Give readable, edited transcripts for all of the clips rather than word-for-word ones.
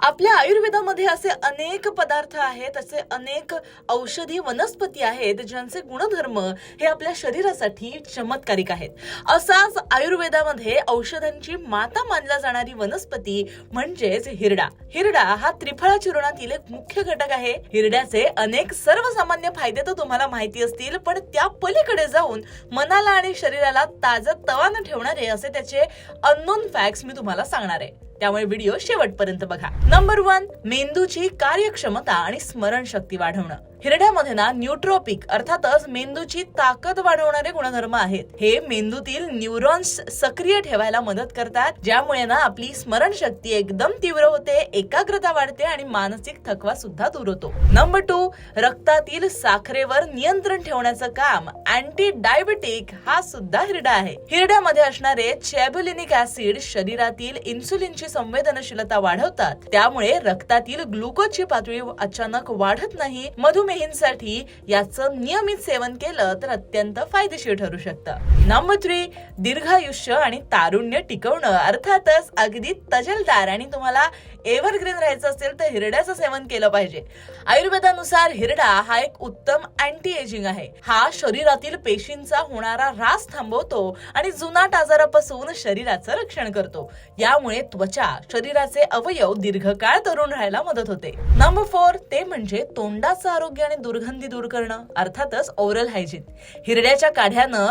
आपल्या आयुर्वेदामध्ये असे अनेक पदार्थ आहेत, असे अनेक औषधी वनस्पती आहेत ज्यांचे गुणधर्म हे आपल्या शरीरासाठी चमत्कारिक आहेत. असाच आयुर्वेदामध्ये औषधांची माता मानला जाणारी वनस्पती म्हणजेच हिरडा. हिरडा हा त्रिफळा चूर्णातील एक मुख्य घटक आहे. हिरड्याचे अनेक सर्वसामान्य फायदे तर तुम्हाला माहिती असतील, पण त्या पलीकडे जाऊन मनाला आणि शरीराला ताजतवानं ठेवणारे असे त्याचे अननोन फॅक्ट्स मी तुम्हाला सांगणार आहे. त्यामुळे व्हिडिओ शेवटपर्यंत बघा. नंबर 1, मेंदूची कार्यक्षमता आणि स्मरणशक्ती वाढवणं. हिरड्यामध्ये न्यूट्रोपिक अर्थातच मेंदूची ताकद वाढवणारे गुणधर्म आहेत. हे मेंदूतील न्यूरॉन्स सक्रिय ठेवायला मदत करतात, ज्यामुळे आपली स्मरणशक्ती एकदम तीव्र होते, एकाग्रता वाढते आणि मानसिक थकवा सुद्धा दूर होतो. नंबर 2, रक्तातील साखरेवर नियंत्रण ठेवण्याचं काम अँटी डायबिटिक हा सुद्धा हिरडा आहे. हिरड्यामध्ये असणारे चॅब्युलिनिक ऍसिड शरीरातील इन्सुलिनची संवेदनशीलता वाढवतात, त्यामुळे रक्तातील ग्लुकोजची पातळी अचानक वाढत नाही. मधुमेहींसाठी याचं नियमित सेवन केलं तर अत्यंत फायदेशीर ठरू शकतं. नंबर 3, दीर्घायुष्य आणि तारुण्य टिकवणं. अर्थातच अगदी तजेलदार आणि तुम्हाला एव्हरग्रीन राहायचं असेल तर हिरड्याचं सेवन केलं पाहिजे. आयुर्वेदानुसार हिरडा हा एक उत्तम अँटी एजिंग आहे. हा शरीरातील पेशींचा होणारा ऱ्हास थांबवतो आणि जुनाट आजारापासून शरीराचं रक्षण करतो. यामुळे त्वचा, शरीराचे अवयव दीर्घकाळ तरुण राहायला मदत होते. नंबर 4, ते म्हणजे तोंडाचं आरोग्य आणि दुर्गंधी दूर करणं. अर्थातच ओरल हायजीन. हिरड्याच्या काढ्यानं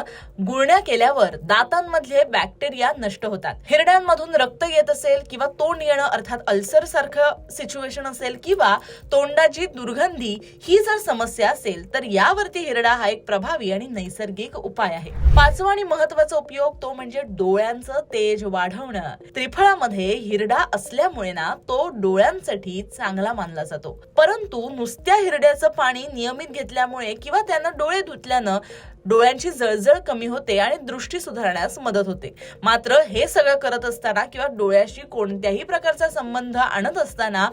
गुळण्या केल्यावर दातांमधले बॅक्टेरिया नष्ट होतात. हिरड्यांमधून रक्त येत असेल किंवा तोंड येणं अर्थात अल्सर सारखं सिच्युएशन असेल किंवा तोंडाची दुर्गंधी ही जर समस्या असेल तर यावरती हिरडा हा एक प्रभावी आणि नैसर्गिक उपाय आहे. 5वा आणि महत्वाचा उपयोग तो म्हणजे डोळ्यांचं तेज वाढवणं. त्रिफळामध्ये हिरडा असल्यामुळे तो डोळ्यांसाठी चांगला मानला जातो. परंतु नुसत्या हिरड्याचं पाणी नियमित घेतल्यामुळे किंवा त्यानं डोळे धुतल्यानं डोळ्यांची जळजळ कमी होते आणि दृष्टी सुधारण्यास मदत होते. मात्र हे सगळं करत असताना किंवा डोळ्याशी कोणत्याही प्रकारचा संबंध आणत असताना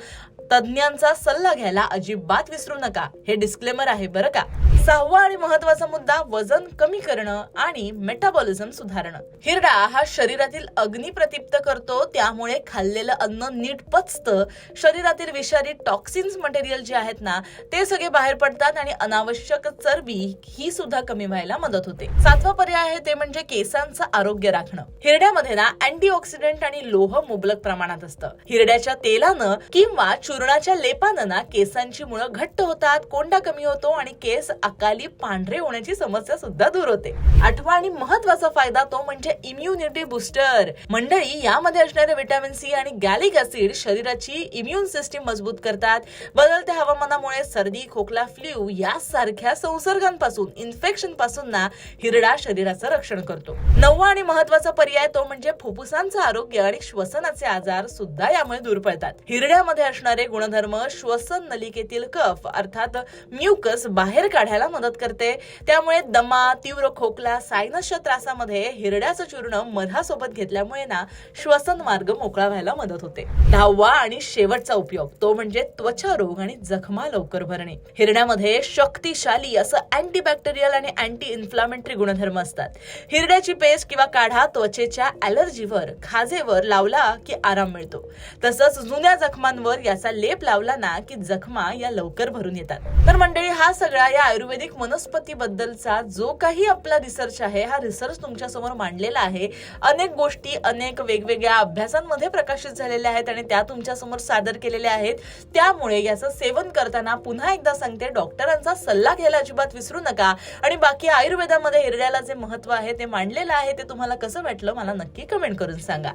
तज्ञांचा सल्ला घ्यायला अजिबात विसरू नका. हे डिस्क्लेमर आहे बरं का. 6वा आणि महत्वाचा मुद्दा वजन कमी करणं आणि मेटाबॉलिझम सुधारणं. हिरडा हा शरीरातील अग्नी प्रदीप्त करतो, त्यामुळे खाल्लेलं अन्न नीट पचतं. शरीरातील विषारी टॉक्सिन्स मटेरियल जे आहेत ते सगळे बाहेर पडतात आणि अनावश्यक चरबी ही सुद्धा कमी व्हायला मदत होते. 7वा पर्याय आहे ते म्हणजे केसांचं आरोग्य राखणं. हिरड्यामध्ये अँटीऑक्सिडंट आणि लोह मुबलक प्रमाणात असतं. हिरड्याच्या तेलानं किंवा चूर्णाच्या लेपानं केसांची मुळं घट्ट होतात, कोंडा कमी होतो आणि केस अकाली पांढरे होण्याची समस्या सुद्धा दूर होते. 8वा आणि महत्वाचा फायदा तो म्हणजे इम्युनिटी बुस्टर. मंडळी, यामध्ये असणारे व्हिटॅमिन सी आणि गॅलिक ऍसिड शरीराची इम्युन सिस्टीम मजबूत करतात. बदलत्या हवामानामुळे सर्दी, खोकला, फ्ल्यू यासारख्या संसर्गांपासून, इन्फेक्शन पासून हिरडा शरीराचं रक्षण करतो. 9वा आणि महत्वाचा पर्याय तो म्हणजे फुफ्फुसांचं आरोग्य आणि श्वसनाचे आजार सुद्धा यामुळे दूर पडतात. हिरड्यामध्ये असणारे गुणधर्म श्वसन नलिकेतील कफ अर्थात म्युकस बाहेर काढायला मदत करते. त्यामुळे दमा, तीव्र खोकला, सायनसच्या त्रासामध्ये हिरड्याचं चूर्ण मधासोबत घेतल्यामुळे श्वसन मार्ग मोकळा व्हायला मदत होते. 10वा आणि शेवटचा उपयोग तो म्हणजे त्वचा रोग आणि जखमा लवकर भरणे. हिरड्यामध्ये शक्तिशाली असं अँटीबॅक्टेरियल आणि अँटी इन्फ्लामेटरी गुणधर्म असतात. हिरड्याची पेस्ट किंवा काढा त्वचेच्या ॲलर्जीवर, खाजेवर लावला की आराम मिळतो. तसंच जुन्या जखमांवर याचा लेप लावला की जखमा या लवकर भरून येतात. तर मंडळी, हा सगळा या आयुर्वेदिक वनस्पती बद्दलचा जो काही आपला रिसर्च आहे, हा रिसर्च तुमच्या समोर मांडलेला आहे. अनेक गोष्टी अनेक वेगवेगळ्या अभ्यासांमध्ये प्रकाशित झालेल्या आहेत आणि त्या तुमच्या समोर सादर केलेल्या आहेत. त्यामुळे याचं सेवन करताना पुन्हा एकदा सांगते, डॉक्टरांचा सल्ला घ्यायला अजिबात विसरू नका. आणि बाकी आयुर्वेदामध्ये हिरड्याला जे महत्व आहे ते मांडलेलं आहे, ते तुम्हाला कसं वाटलं मला नक्की कमेंट करून सांगा.